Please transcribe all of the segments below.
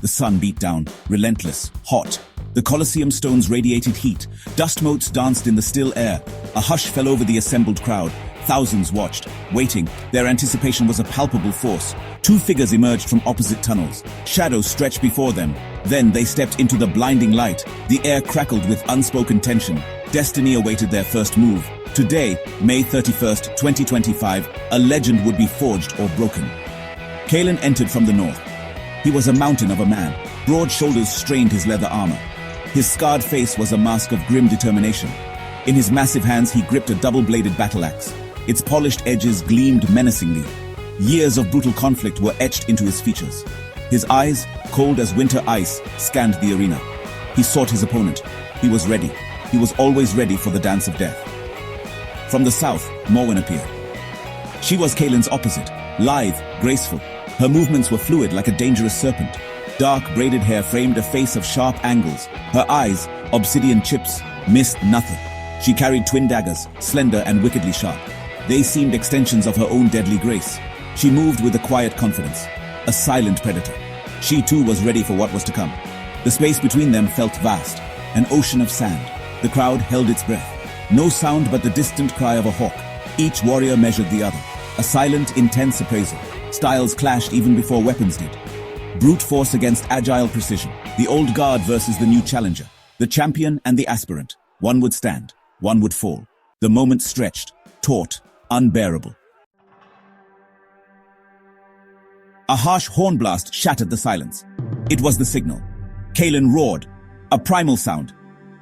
The sun beat down, relentless, hot. The Colosseum stones radiated heat. Dust motes danced in the still air. A hush fell over the assembled crowd. Thousands watched, waiting. Their anticipation was a palpable force. Two figures emerged from opposite tunnels. Shadows stretched before them. Then they stepped into the blinding light. The air crackled with unspoken tension. Destiny awaited their first move. Today, May 31st, 2025, a legend would be forged or broken. Kalen entered from the north. He was a mountain of a man. Broad shoulders strained his leather armor. His scarred face was a mask of grim determination. In his massive hands, he gripped a double-bladed battle axe. Its polished edges gleamed menacingly. Years of brutal conflict were etched into his features. His eyes, cold as winter ice, scanned the arena. He sought his opponent. He was ready. He was always ready for the dance of death. From the south, Morwen appeared. She was Kalen's opposite, lithe, graceful. Her movements were fluid like a dangerous serpent. Dark braided hair framed a face of sharp angles. Her eyes, obsidian chips, missed nothing. She carried twin daggers, slender and wickedly sharp. They seemed extensions of her own deadly grace. She moved with a quiet confidence, a silent predator. She too was ready for what was to come. The space between them felt vast, an ocean of sand. The crowd held its breath. No sound but the distant cry of a hawk. Each warrior measured the other. A silent, intense appraisal. Styles clashed even before weapons did. Brute force against agile precision. The old guard versus the new challenger. The champion and the aspirant. One would stand, one would fall. The moment stretched, taut, unbearable. A harsh horn blast shattered the silence. It was the signal. Kalen roared, a primal sound.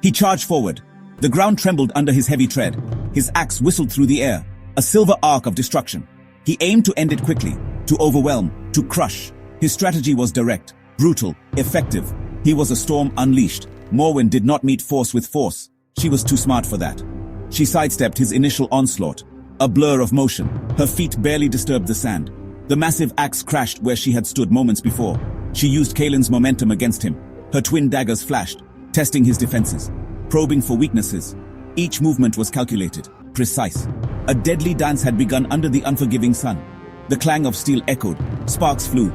He charged forward. The ground trembled under his heavy tread. His axe whistled through the air, a silver arc of destruction. He aimed to end it quickly, to overwhelm, to crush. His strategy was direct, brutal, effective. He was a storm unleashed. Morwen did not meet force with force. She was too smart for that. She sidestepped his initial onslaught. A blur of motion. Her feet barely disturbed the sand. The massive axe crashed where she had stood moments before. She used Kalen's momentum against him. Her twin daggers flashed, testing his defenses, probing for weaknesses. Each movement was calculated, precise. A deadly dance had begun under the unforgiving sun. The clang of steel echoed. Sparks flew.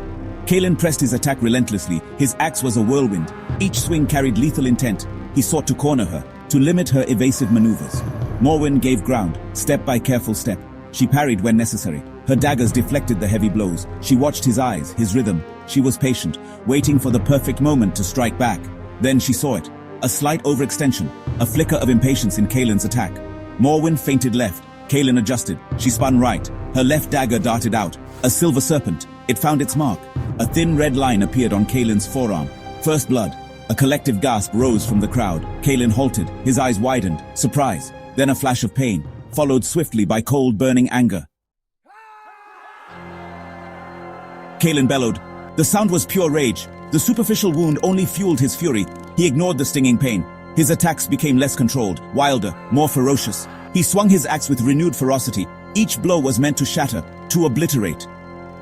Kalen pressed his attack relentlessly. His axe was a whirlwind. Each swing carried lethal intent. He sought to corner her, to limit her evasive maneuvers. Morwen gave ground, step by careful step. She parried when necessary. Her daggers deflected the heavy blows. She watched his eyes, his rhythm. She was patient, waiting for the perfect moment to strike back. Then she saw it. A slight overextension, a flicker of impatience in Kalen's attack. Morwen feinted left. Kalen adjusted. She spun right. Her left dagger darted out. A silver serpent. It found its mark. A thin red line appeared on Kalen's forearm. First blood. A collective gasp rose from the crowd. Kalen halted. His eyes widened. Surprise. Then a flash of pain, followed swiftly by cold, burning anger. Kalen bellowed. The sound was pure rage. The superficial wound only fueled his fury. He ignored the stinging pain. His attacks became less controlled, wilder, more ferocious. He swung his axe with renewed ferocity. Each blow was meant to shatter, to obliterate.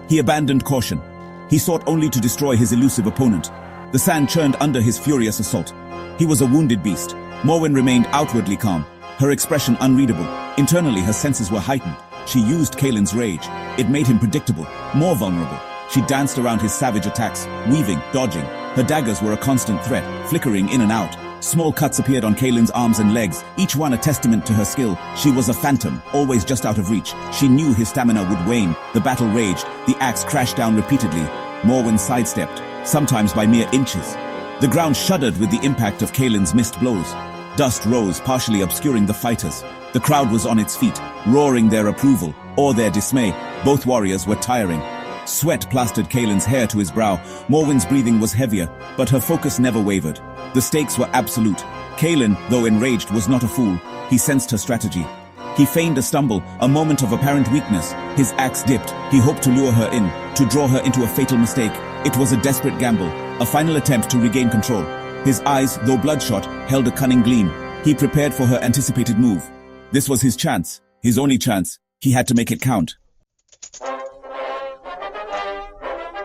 He abandoned caution. He sought only to destroy his elusive opponent. The sand churned under his furious assault. He was a wounded beast. Morwen remained outwardly calm, her expression unreadable. Internally, her senses were heightened. She used Kalen's rage. It made him predictable, more vulnerable. She danced around his savage attacks, weaving, dodging. Her daggers were a constant threat, flickering in and out. Small cuts appeared on Kalen's arms and legs, each one a testament to her skill. She was a phantom, always just out of reach. She knew his stamina would wane. The battle raged. The axe crashed down repeatedly. Morwen sidestepped, sometimes by mere inches. The ground shuddered with the impact of Kalen's missed blows. Dust rose, partially obscuring the fighters. The crowd was on its feet, roaring their approval or their dismay. Both warriors were tiring. Sweat plastered Kalen's hair to his brow. Morwen's breathing was heavier, but her focus never wavered. The stakes were absolute. Kalen, though enraged, was not a fool. He sensed her strategy. He feigned a stumble, a moment of apparent weakness. His axe dipped. He hoped to lure her in, to draw her into a fatal mistake. It was a desperate gamble, a final attempt to regain control. His eyes, though bloodshot, held a cunning gleam. He prepared for her anticipated move. This was his chance, his only chance. He had to make it count.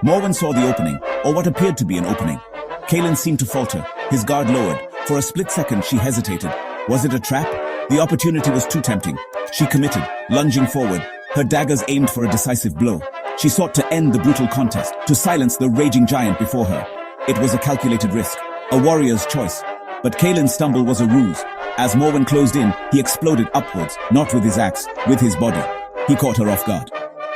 Morwen saw the opening, or what appeared to be an opening. Kalen seemed to falter, his guard lowered. For a split second, she hesitated. Was it a trap? The opportunity was too tempting. She committed, lunging forward, her daggers aimed for a decisive blow. She sought to end the brutal contest, to silence the raging giant before her. It was a calculated risk, a warrior's choice. But Kaelin's stumble was a ruse. As Morwen closed in, he exploded upwards, not with his axe, with his body. He caught her off guard.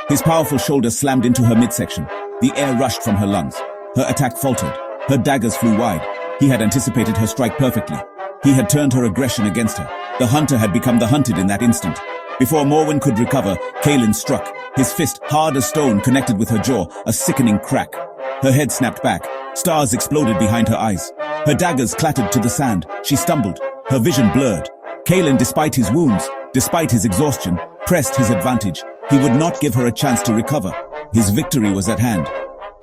His powerful shoulder slammed into her midsection. The air rushed from her lungs. Her attack faltered. Her daggers flew wide. He had anticipated her strike perfectly. He had turned her aggression against her. The hunter had become the hunted in that instant. Before Morwen could recover, Kaelin struck. His fist, hard as stone, connected with her jaw, a sickening crack. Her head snapped back. Stars exploded behind her eyes. Her daggers clattered to the sand. She stumbled. Her vision blurred. Kaelin, despite his wounds, despite his exhaustion, pressed his advantage. He would not give her a chance to recover. His victory was at hand.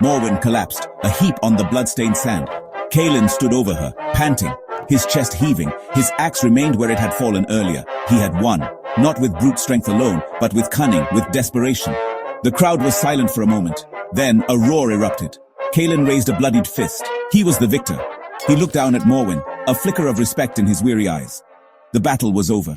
Morwen collapsed, a heap on the blood-stained sand. Kaelin stood over her, panting, his chest heaving. His axe remained where it had fallen earlier. He had won, not with brute strength alone, but with cunning, with desperation. The crowd was silent for a moment. Then a roar erupted. Kaelin raised a bloodied fist. He was the victor. He looked down at Morwen, a flicker of respect in his weary eyes. The battle was over.